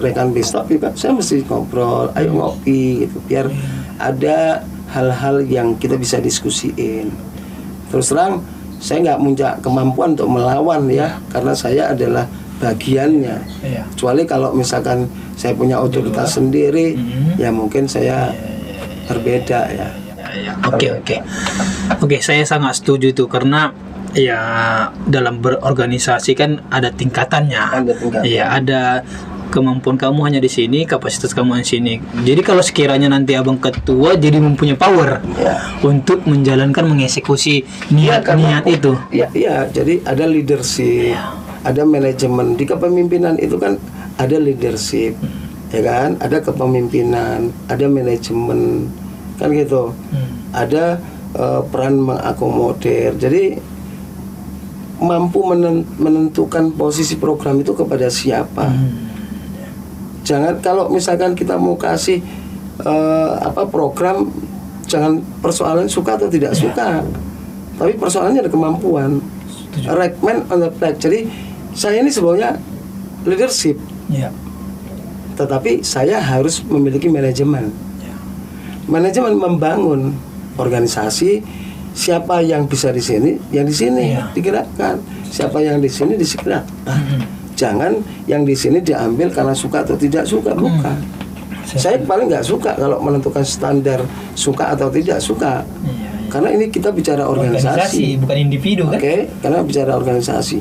rekan Bistok, saya mesti ngobrol, ayo ngopi gitu, biar ada hal-hal yang kita bisa diskusiin. Terus terang saya nggak punya kemampuan untuk melawan ya, karena saya adalah bagiannya. Kecuali kalau misalkan saya punya otoritas sendiri, ya mungkin saya berbeda ya. Oke, saya sangat setuju itu, karena ya dalam berorganisasi kan ada tingkatannya. Iya, ada kemampuan kamu hanya di sini, kapasitas kamu di sini. Jadi kalau sekiranya nanti Abang ketua, jadi mempunyai power untuk menjalankan, mengeksekusi niat itu. Iya, jadi ada leadership, ada manajemen. Di kepemimpinan itu kan ada leadership, ya kan? Ada kepemimpinan, ada manajemen, kan gitu. Ada peran mengakomodir. Jadi mampu menentukan posisi program itu kepada siapa. Jangan kalau misalkan kita mau kasih program, jangan persoalan suka atau tidak suka, tapi persoalannya ada kemampuan. Recommend on the flag. Jadi saya ini sebenarnya leadership, tetapi saya harus memiliki manajemen. Manajemen membangun organisasi. Siapa yang bisa di sini, yang di sini digerakkan. Siapa yang di sini digerakkan. Jangan yang di sini diambil karena suka atau tidak suka, bukan. Saya paling nggak suka kalau menentukan standar suka atau tidak suka. Karena ini kita bicara organisasi bukan individu kan? Karena bicara organisasi.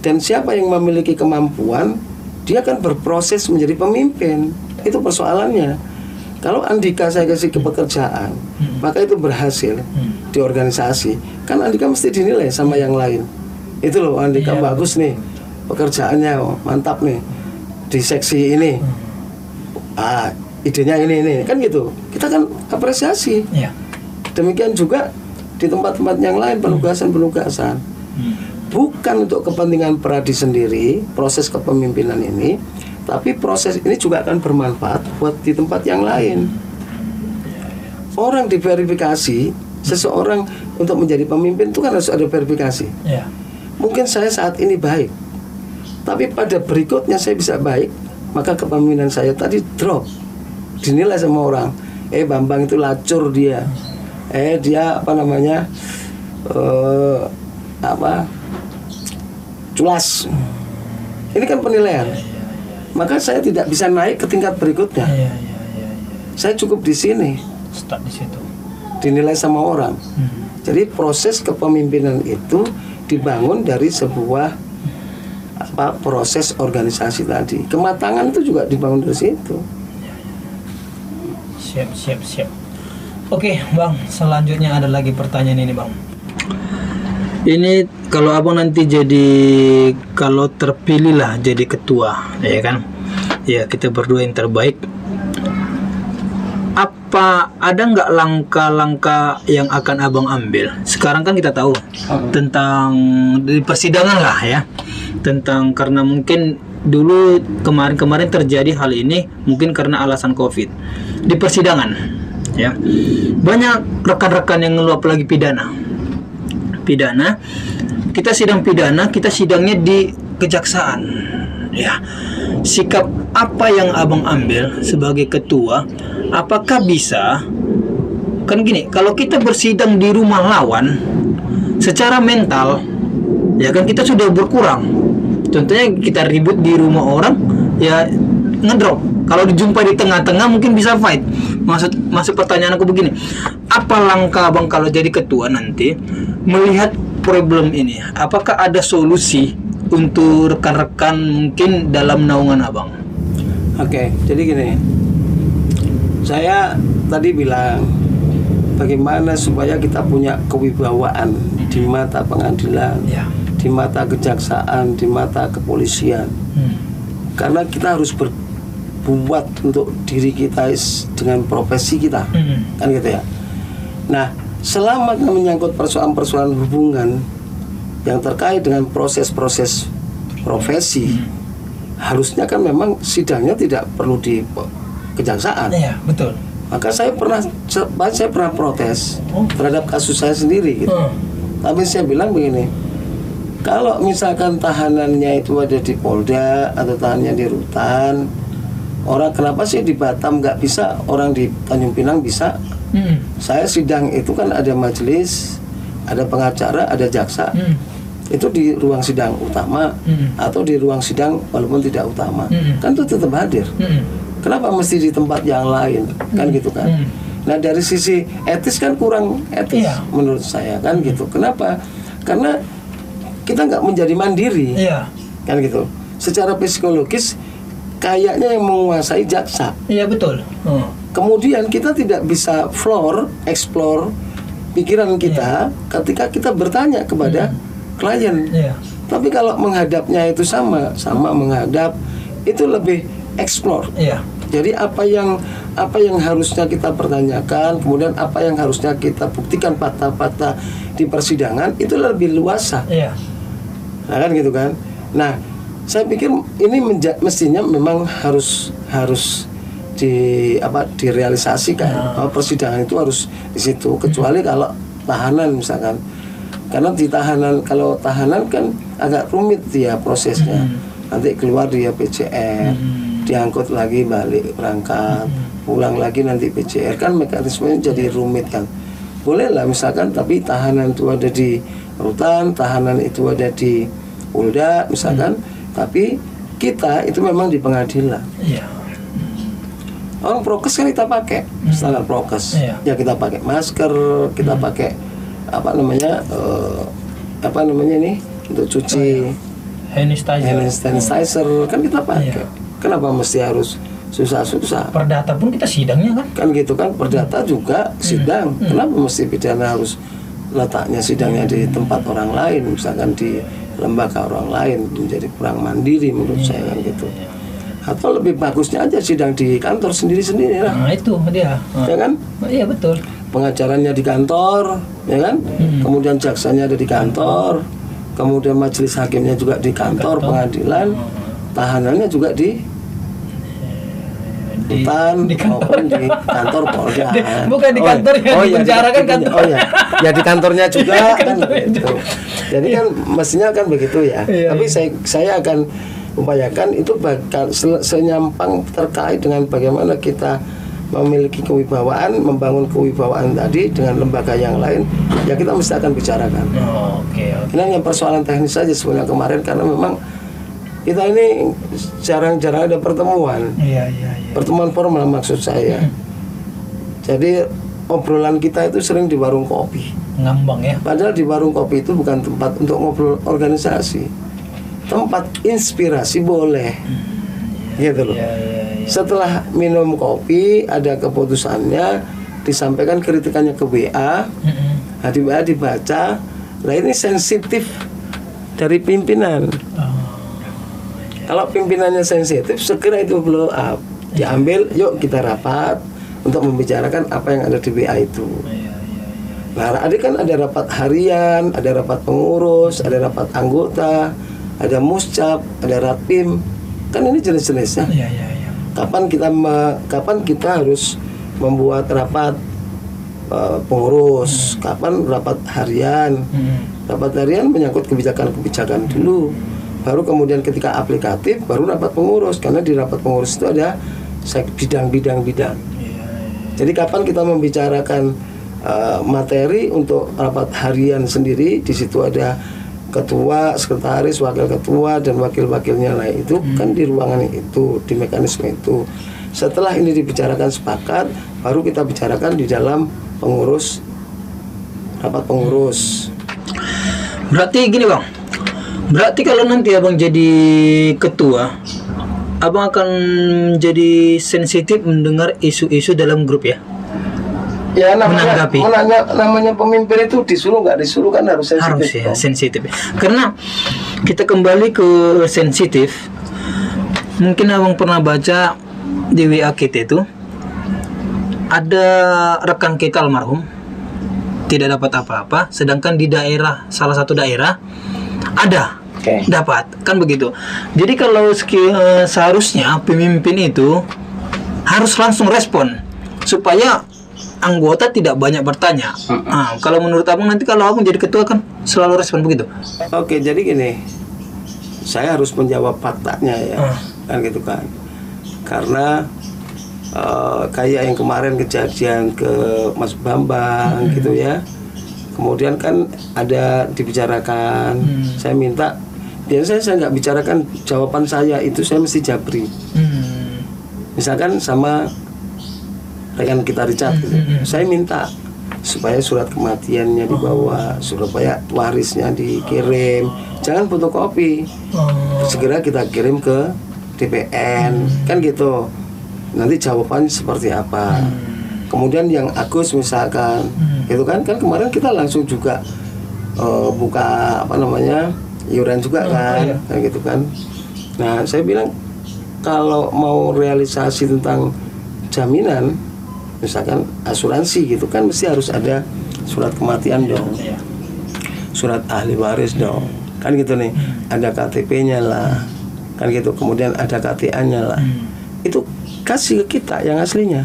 Dan siapa yang memiliki kemampuan, dia akan berproses menjadi pemimpin. Itu persoalannya. Kalau Andika saya kasih ke pekerjaan, maka itu berhasil di organisasi. Kan Andika mesti dinilai sama yang lain. Itu loh, Andika bagus nih, pekerjaannya mantap nih di seksi ini. Idenya ini kan gitu. Kita kan apresiasi. Demikian juga di tempat-tempat yang lain, penugasan-penugasan. Bukan untuk kepentingan pradi sendiri, proses kepemimpinan ini, tapi proses ini juga akan bermanfaat buat di tempat yang lain. Orang diverifikasi, seseorang untuk menjadi pemimpin itu kan harus ada verifikasi. Mungkin saya saat ini baik, tapi pada berikutnya saya bisa baik, maka kepemimpinan saya tadi drop, dinilai sama orang, Bambang itu lacur dia, dia culas. Ini kan penilaian. Maka saya tidak bisa naik ke tingkat berikutnya. Saya cukup di sini. Start di situ. Dinilai sama orang. Jadi proses kepemimpinan itu dibangun dari sebuah proses organisasi tadi. Kematangan itu juga dibangun dari situ. Siap. Oke, Bang. Selanjutnya ada lagi pertanyaan ini, Bang. Ini kalau abang nanti kalau terpilih lah jadi ketua, ya kan? Ya, kita berdoa yang terbaik. Apa ada nggak langkah-langkah yang akan abang ambil? Sekarang kan kita tahu tentang di persidangan lah ya, tentang karena mungkin dulu kemarin terjadi hal ini mungkin karena alasan COVID di persidangan, ya banyak rekan-rekan yang ngeluap lagi pidana, kita sidang pidana, kita sidangnya di kejaksaan, ya. Sikap apa yang abang ambil sebagai ketua? Apakah bisa, kan gini, kalau kita bersidang di rumah lawan secara mental, ya kan kita sudah berkurang. Contohnya kita ribut di rumah orang, ya ngedrop. Kalau dijumpai di tengah-tengah mungkin bisa fight. Maksud pertanyaan aku begini, apa langkah abang kalau jadi ketua nanti melihat problem ini? Apakah ada solusi untuk rekan-rekan mungkin dalam naungan abang? Oke, jadi gini, saya tadi bilang bagaimana supaya kita punya kewibawaan di mata pengadilan, Ya. di mata kejaksaan, di mata kepolisian. Karena kita harus berbuat untuk diri kita dengan profesi kita, kan gitu ya. Nah, selama menyangkut persoalan-persoalan hubungan yang terkait dengan proses-proses profesi, harusnya kan memang sidangnya tidak perlu di kejaksaan. Iya, betul. Maka saya pernah protes terhadap kasus saya sendiri gitu. Tapi saya bilang begini, kalau misalkan tahanannya itu ada di Polda atau tahanannya di Rutan, orang kenapa sih di Batam nggak bisa, orang di Tanjung Pinang bisa? Saya sidang itu kan ada majelis, ada pengacara, ada jaksa. Itu di ruang sidang utama atau di ruang sidang walaupun tidak utama, kan itu tetap hadir. Kenapa mesti di tempat yang lain, kan gitu kan? Nah, dari sisi etis kan kurang etis menurut saya, kan gitu. Kenapa? Karena kita nggak menjadi mandiri, kan gitu. Secara psikologis kayaknya yang menguasai jaksa. Iya, betul. Kemudian kita tidak bisa explore pikiran kita ketika kita bertanya kepada klien. Tapi kalau menghadapnya itu sama menghadap, itu lebih explore. Jadi apa yang harusnya kita pertanyakan, kemudian apa yang harusnya kita buktikan fakta-fakta di persidangan itu lebih luasa. Nah, kan gitu kan. Nah, saya pikir ini mestinya memang harus direalisasikan bahwa persidangan itu harus di situ, kecuali kalau tahanan misalkan. Karena kalau tahanan kan agak rumit dia prosesnya. Nanti keluar dia PCR, diangkut lagi balik berangkat, pulang lagi nanti PCR, kan mekanismenya jadi rumit kan. Boleh lah misalkan, tapi tahanan itu ada di Rutan, tahanan itu ada di Polda misalkan, tapi kita itu memang di pengadilan. Orang prokes kan kita pakai standar prokes, ya kita pakai masker, kita pakai apa namanya ini untuk cuci hand sanitizer kan kita pakai. Kenapa mesti harus susah-susah? Perdata pun kita sidangnya kan? Kan gitu kan, perdata juga sidang. Kenapa mesti pidana harus letaknya sidangnya di tempat orang lain, misalkan di lembaga orang lain, menjadi kurang mandiri menurut saya kan gitu. Atau lebih bagusnya aja sidang di kantor sendiri-sendiri lah. Nah, itu dia. Ya kan? Iya, betul. Pengacaranya di kantor, ya kan? Kemudian jaksanya ada di kantor, kemudian majelis hakimnya juga di kantor pengadilan, tahanannya juga di Rutan maupun di kantor Polda. Bukan di kantor yang di penjara kan kantor. Oh ya, ya di kantornya juga kan gitu. Jadi kan mestinya kan begitu ya. Tapi saya akan upayakan itu bakal senyampang terkait dengan bagaimana kita memiliki kewibawaan, membangun kewibawaan tadi dengan lembaga yang lain, ya kita mesti akan bicarakan. Ini yang persoalan teknis saja sebenarnya kemarin, karena memang kita ini jarang-jarang ada pertemuan. Pertemuan formal maksud saya. Jadi obrolan kita itu sering di warung kopi. Ngambang ya. Padahal di warung kopi itu bukan tempat untuk ngobrol organisasi. Tempat inspirasi boleh. Gitu loh. Setelah minum kopi, ada keputusannya, disampaikan kritikannya ke WA. Di WA dibaca, Nah ini sensitif dari pimpinan. Kalau pimpinannya sensitif, segera itu blow up, diambil, yuk kita rapat untuk membicarakan apa yang ada di WA itu. Nah, kan ada rapat harian, ada rapat pengurus, ada rapat anggota, ada muscap, ada rapim, kan ini jenis-jenisnya. Kapan kita harus membuat rapat pengurus, kapan rapat harian. Rapat harian menyangkut kebijakan-kebijakan dulu. Baru kemudian ketika aplikatif baru rapat pengurus, karena di rapat pengurus itu ada bidang. Jadi kapan kita membicarakan materi untuk rapat harian sendiri, di situ ada ketua, sekretaris, wakil ketua dan wakil-wakilnya. Nah itu kan di ruangan itu, di mekanisme itu. Setelah ini dibicarakan sepakat, baru kita bicarakan di dalam rapat pengurus. Berarti gini Bang, berarti kalau nanti Abang jadi ketua, Abang akan jadi sensitif mendengar isu-isu dalam grup ya? Ya namanya pemimpin itu disuruh nggak disuruh kan harus sensitif. Harus ya, sensitif. Karena kita kembali ke sensitif, mungkin Abang pernah baca di WA kita itu, ada rekan kita almarhum tidak dapat apa-apa, sedangkan di daerah, salah satu daerah ada dapat, kan begitu. Jadi kalau seharusnya pemimpin itu harus langsung respon supaya anggota tidak banyak bertanya. Nah, kalau menurut Abang nanti kalau Abang jadi ketua kan selalu respon begitu. Oke, jadi gini, saya harus menjawab faktanya ya, kan gitu kan. Karena kayak yang kemarin kejadian ke Mas Bambang gitu ya. Kemudian kan ada dibicarakan, saya minta, biasanya saya nggak bicarakan jawaban saya itu, saya mesti jabri. Misalkan sama rekan kita Richard gitu. Saya minta supaya surat kematiannya dibawa, supaya warisnya dikirim, jangan fotokopi, segera kita kirim ke DPN, kan gitu. Nanti jawabannya seperti apa. Kemudian yang Agus misalkan, gitu kan kemarin kita langsung juga buka iuran juga kan, kan gitu kan. Nah saya bilang kalau mau realisasi tentang jaminan, misalkan asuransi gitu kan, mesti harus ada surat kematian dong, surat ahli waris dong, kan gitu nih, ada KTP-nya lah, kan gitu. Kemudian ada KTA-nya lah, itu kasih ke kita yang aslinya,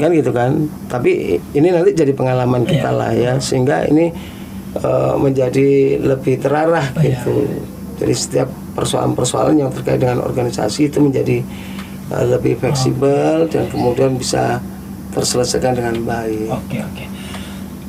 kan gitu kan. Tapi ini nanti jadi pengalaman kita lah ya, sehingga ini menjadi lebih terarah gitu. Jadi setiap persoalan-persoalan yang terkait dengan organisasi itu menjadi lebih fleksibel dan kemudian bisa terselesaikan dengan baik. Oke.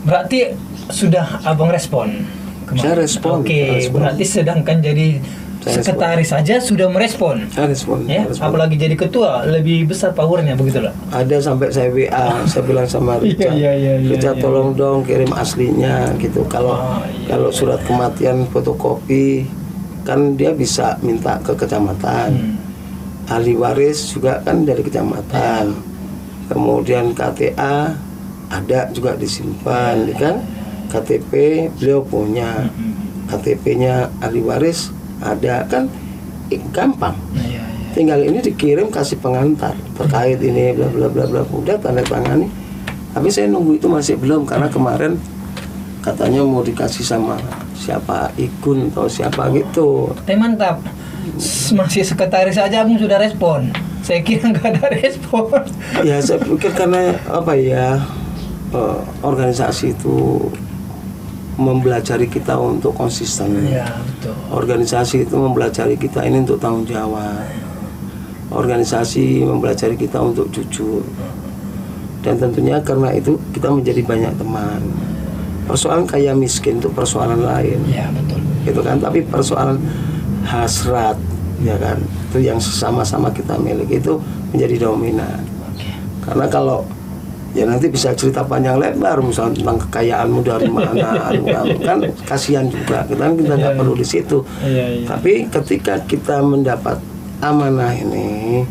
Berarti sudah Abang respon kemarin? Saya respon. Berarti sedangkan jadi sekretaris saja sudah merespon. Saya respon. Apalagi jadi ketua lebih besar powernya, begitu loh. Ada sampai saya WA, saya bilang sama Richard, Richard tolong dong kirim aslinya gitu. Kalau surat kematian fotokopi kan dia bisa minta ke kecamatan. Ahli waris juga kan dari kecamatan. Kemudian KTA ada juga disimpan, kan? KTP beliau punya, KTP-nya ahli waris ada, kan gampang. Tinggal ini dikirim, kasih pengantar terkait ini bla bla bla bla, udah tanda tangani. Tapi saya nunggu itu masih belum, karena kemarin katanya mau dikasih sama siapa, Igun atau siapa gitu. Tapi mantap, masih sekretaris aja Abang sudah respon. Saya kira nggak ada respon. Ya saya pikir karena organisasi itu mempelajari kita untuk konsisten. Ya, betul. Organisasi itu mempelajari kita ini untuk tanggung jawab. Organisasi mempelajari kita untuk jujur. Dan tentunya karena itu kita menjadi banyak teman. Persoalan kaya miskin itu persoalan lain. Ya, betul. Gitu kan, tapi persoalan hasrat, ya kan, itu yang sama-sama kita miliki itu menjadi dominan. Karena kalau ya nanti bisa cerita panjang lebar misalnya tentang kekayaanmu dari mana, kan kasihan juga. Kita nggak perlu di situ. Tapi ketika kita mendapat amanah ini,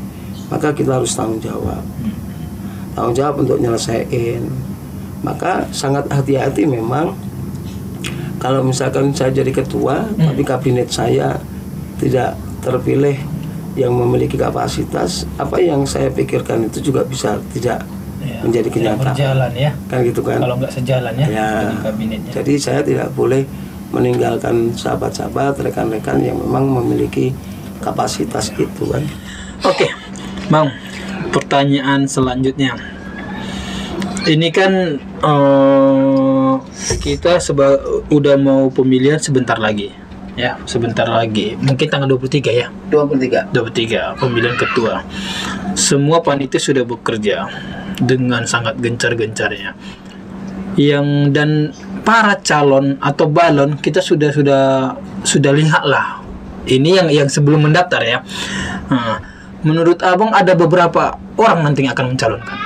maka kita harus tanggung jawab untuk nyelesain. Maka sangat hati-hati memang kalau misalkan saya jadi ketua, tapi kabinet saya tidak terpilih yang memiliki kapasitas, apa yang saya pikirkan itu juga bisa tidak menjadi kenyataan. Berjalan ya. Kan gitu kan. Kalau nggak sejalan ya, Ya. dengan kabinetnya. Jadi saya tidak boleh meninggalkan sahabat-sahabat, rekan-rekan yang memang memiliki kapasitas itu kan. Oke, Bang. Pertanyaan selanjutnya. Ini kan kita udah mau pemilihan sebentar lagi. Ya, sebentar lagi. Mungkin tanggal 23 ya. 23 pemilihan ketua. Semua panitia sudah bekerja dengan sangat gencar-gencarnya. Dan para calon atau balon kita sudah lihat lah. Ini yang sebelum mendaftar ya. Nah, menurut Abang ada beberapa orang nanti yang akan mencalonkan.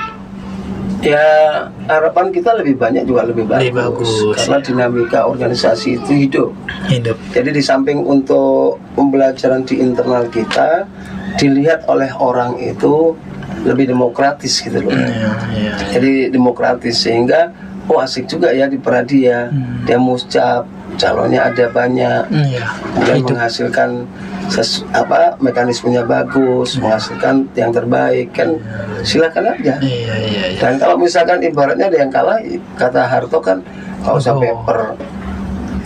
Ya harapan kita lebih banyak juga lebih bagus, karena dinamika organisasi itu hidup. Jadi di samping untuk pembelajaran di internal kita dilihat oleh orang itu lebih demokratis gitu loh. Jadi demokratis sehingga asik juga ya di Pradia. Dia muscap, calonnya ada banyak, dan menghasilkan mekanismenya bagus, menghasilkan yang terbaik kan, silakan aja. Dan kalau misalkan ibaratnya ada yang kalah, kata Harto kan nggak usah paper,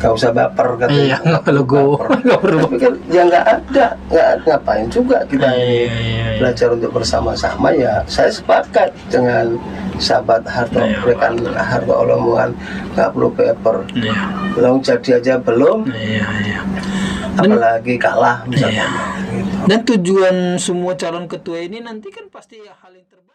nggak usah baper katanya. Tapi kan ya nggak ada, ngapain juga kita belajar untuk bersama-sama. Ya saya sepakat dengan sahabat Harto, rekan Harto Olomongan, nggak perlu paper. Belum jadi aja belum. Apalagi kalah misalnya. Dan tujuan semua calon ketua ini nanti kan pasti hal yang terbaik.